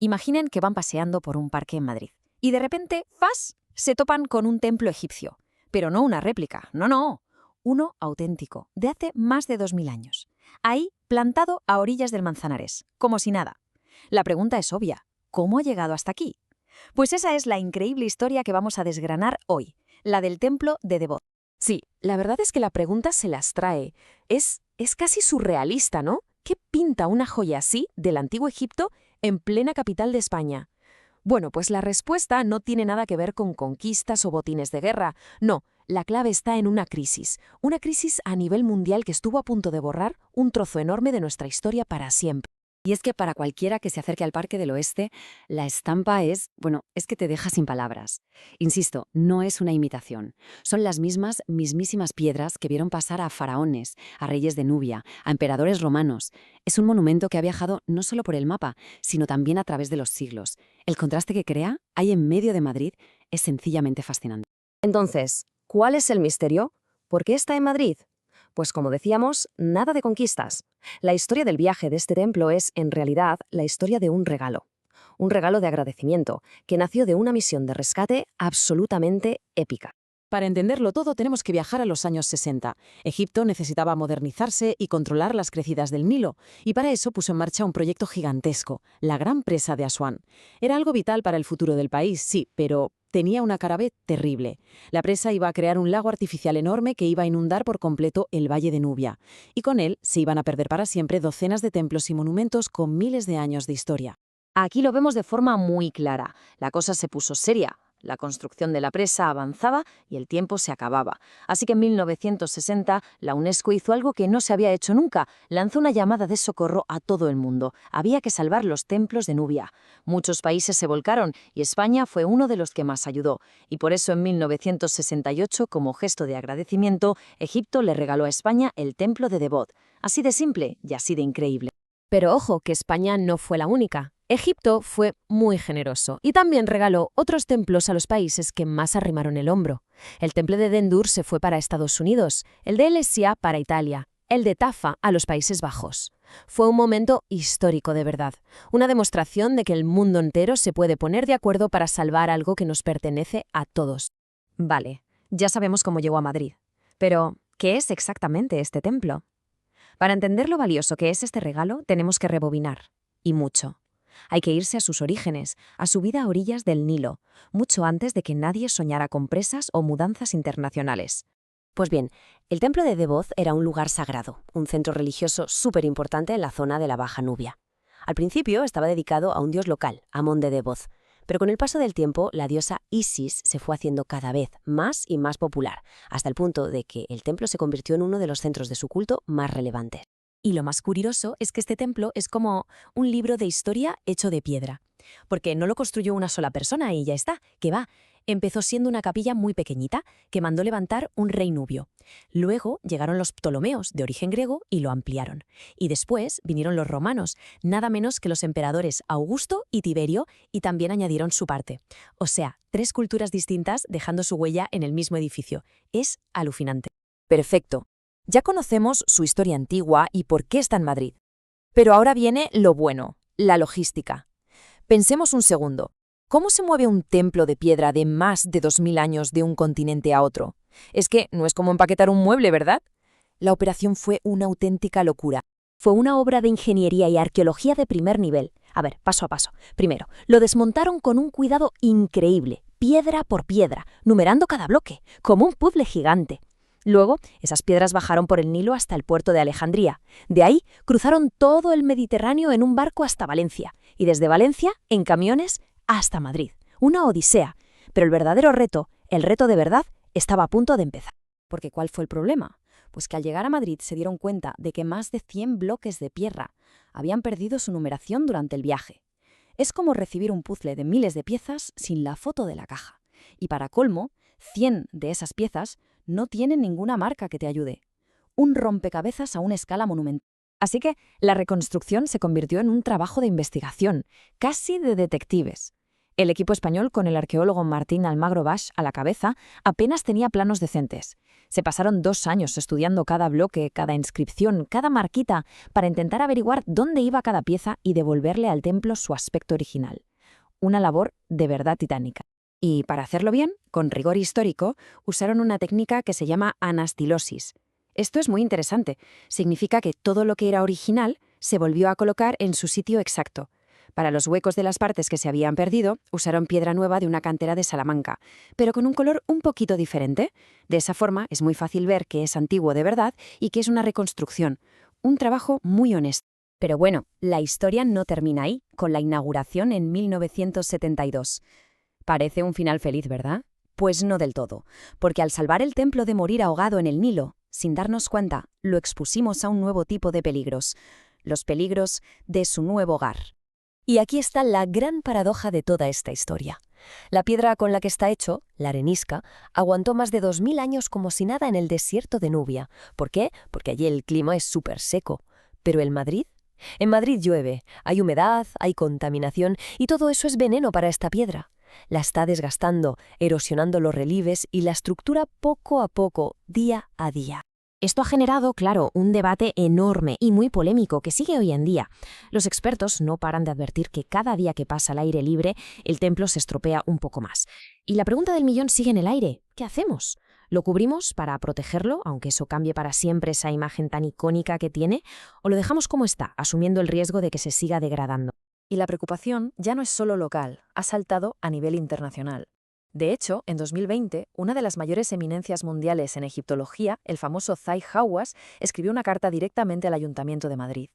Imaginen que van paseando por un parque en Madrid y de repente, ¡fas!, se topan con un templo egipcio. Pero no una réplica, no, uno auténtico, de hace más de 2000 años. Ahí, plantado a orillas del Manzanares, como si nada. La pregunta es obvia, ¿cómo ha llegado hasta aquí? Pues esa es la increíble historia que vamos a desgranar hoy, la del templo de Devot. Sí, la verdad es que la pregunta se las trae. Es casi surrealista, ¿no? ¿Qué pinta una joya así del antiguo Egipto en plena capital de España? Bueno, pues la respuesta no tiene nada que ver con conquistas o botines de guerra. No, la clave está en una crisis a nivel mundial que estuvo a punto de borrar un trozo enorme de nuestra historia para siempre. Y es que para cualquiera que se acerque al Parque del Oeste, la estampa es que te deja sin palabras. Insisto, no es una imitación. Son las mismísimas piedras que vieron pasar a faraones, a reyes de Nubia, a emperadores romanos. Es un monumento que ha viajado no solo por el mapa, sino también a través de los siglos. El contraste que crea, ahí en medio de Madrid, es sencillamente fascinante. Entonces, ¿cuál es el misterio? ¿Por qué está en Madrid? Pues como decíamos, nada de conquistas. La historia del viaje de este templo es, en realidad, la historia de un regalo de agradecimiento, que nació de una misión de rescate absolutamente épica. Para entenderlo todo tenemos que viajar a los años 60. Egipto necesitaba modernizarse y controlar las crecidas del Nilo, y para eso puso en marcha un proyecto gigantesco, la Gran Presa de Asuán. Era algo vital para el futuro del país, sí, pero tenía una cara B terrible. La presa iba a crear un lago artificial enorme que iba a inundar por completo el Valle de Nubia, y con él se iban a perder para siempre docenas de templos y monumentos con miles de años de historia. Aquí lo vemos de forma muy clara. La cosa se puso seria. La construcción de la presa avanzaba y el tiempo se acababa. Así que en 1960 la UNESCO hizo algo que no se había hecho nunca. Lanzó una llamada de socorro a todo el mundo. Había que salvar los templos de Nubia. Muchos países se volcaron y España fue uno de los que más ayudó. Y por eso en 1968, como gesto de agradecimiento, Egipto le regaló a España el templo de Devot. Así de simple y así de increíble. Pero ojo, que España no fue la única. Egipto fue muy generoso y también regaló otros templos a los países que más arrimaron el hombro. El templo de Dendur se fue para Estados Unidos, el de El Essia para Italia, el de Tafa a los Países Bajos. Fue un momento histórico de verdad, una demostración de que el mundo entero se puede poner de acuerdo para salvar algo que nos pertenece a todos. Vale, ya sabemos cómo llegó a Madrid. Pero, ¿qué es exactamente este templo? Para entender lo valioso que es este regalo, tenemos que rebobinar. Y mucho. Hay que irse a sus orígenes, a su vida a orillas del Nilo, mucho antes de que nadie soñara con presas o mudanzas internacionales. Pues bien, el templo de Devot era un lugar sagrado, un centro religioso súper importante en la zona de la Baja Nubia. Al principio estaba dedicado a un dios local, Amón de Devot, pero con el paso del tiempo la diosa Isis se fue haciendo cada vez más y más popular, hasta el punto de que el templo se convirtió en uno de los centros de su culto más relevantes. Y lo más curioso es que este templo es como un libro de historia hecho de piedra. Porque no lo construyó una sola persona y ya está, que va. Empezó siendo una capilla muy pequeñita que mandó levantar un rey nubio. Luego llegaron los Ptolomeos, de origen griego, y lo ampliaron. Y después vinieron los romanos, nada menos que los emperadores Augusto y Tiberio, y también añadieron su parte. O sea, 3 culturas distintas dejando su huella en el mismo edificio. Es alucinante. Perfecto. Ya conocemos su historia antigua y por qué está en Madrid. Pero ahora viene lo bueno, la logística. Pensemos un segundo. ¿Cómo se mueve un templo de piedra de más de 2000 años de un continente a otro? Es que no es como empaquetar un mueble, ¿verdad? La operación fue una auténtica locura. Fue una obra de ingeniería y arqueología de primer nivel. A ver, paso a paso. Primero, lo desmontaron con un cuidado increíble, piedra por piedra, numerando cada bloque, como un puzzle gigante. Luego, esas piedras bajaron por el Nilo hasta el puerto de Alejandría. De ahí, cruzaron todo el Mediterráneo en un barco hasta Valencia. Y desde Valencia, en camiones, hasta Madrid. Una odisea. Pero el verdadero reto, el reto de verdad, estaba a punto de empezar. Porque ¿cuál fue el problema? Pues que al llegar a Madrid se dieron cuenta de que más de 100 bloques de piedra habían perdido su numeración durante el viaje. Es como recibir un puzzle de miles de piezas sin la foto de la caja. Y para colmo, 100 de esas piezas no tienen ninguna marca que te ayude. Un rompecabezas a una escala monumental. Así que la reconstrucción se convirtió en un trabajo de investigación, casi de detectives. El equipo español, con el arqueólogo Martín Almagro Baix a la cabeza, apenas tenía planos decentes. Se pasaron 2 años estudiando cada bloque, cada inscripción, cada marquita, para intentar averiguar dónde iba cada pieza y devolverle al templo su aspecto original. Una labor de verdad titánica. Y para hacerlo bien, con rigor histórico, usaron una técnica que se llama anastilosis. Esto es muy interesante. Significa que todo lo que era original se volvió a colocar en su sitio exacto. Para los huecos de las partes que se habían perdido, usaron piedra nueva de una cantera de Salamanca, pero con un color un poquito diferente. De esa forma es muy fácil ver que es antiguo de verdad y que es una reconstrucción. Un trabajo muy honesto. Pero bueno, la historia no termina ahí, con la inauguración en 1972. Parece un final feliz, ¿verdad? Pues no del todo, porque al salvar el templo de morir ahogado en el Nilo, sin darnos cuenta, lo expusimos a un nuevo tipo de peligros, los peligros de su nuevo hogar. Y aquí está la gran paradoja de toda esta historia. La piedra con la que está hecho, la arenisca, aguantó más de 2000 años como si nada en el desierto de Nubia. ¿Por qué? Porque allí el clima es súper seco. ¿Pero en Madrid? En Madrid llueve, hay humedad, hay contaminación y todo eso es veneno para esta piedra. La está desgastando, erosionando los relieves y la estructura poco a poco, día a día. Esto ha generado, claro, un debate enorme y muy polémico que sigue hoy en día. Los expertos no paran de advertir que cada día que pasa al aire libre, el templo se estropea un poco más. Y la pregunta del millón sigue en el aire. ¿Qué hacemos? ¿Lo cubrimos para protegerlo, aunque eso cambie para siempre esa imagen tan icónica que tiene? ¿O lo dejamos como está, asumiendo el riesgo de que se siga degradando? Y la preocupación ya no es solo local, ha saltado a nivel internacional. De hecho, en 2020, una de las mayores eminencias mundiales en egiptología, el famoso Zahi Hawass, escribió una carta directamente al Ayuntamiento de Madrid.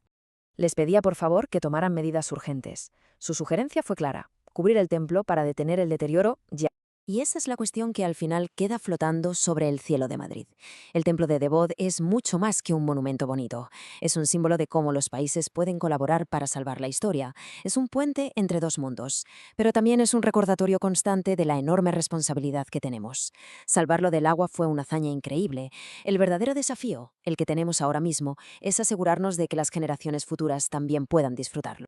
Les pedía por favor que tomaran medidas urgentes. Su sugerencia fue clara: cubrir el templo para detener el deterioro ya. Y esa es la cuestión que al final queda flotando sobre el cielo de Madrid. El templo de Devot es mucho más que un monumento bonito. Es un símbolo de cómo los países pueden colaborar para salvar la historia. Es un puente entre dos mundos. Pero también es un recordatorio constante de la enorme responsabilidad que tenemos. Salvarlo del agua fue una hazaña increíble. El verdadero desafío, el que tenemos ahora mismo, es asegurarnos de que las generaciones futuras también puedan disfrutarlo.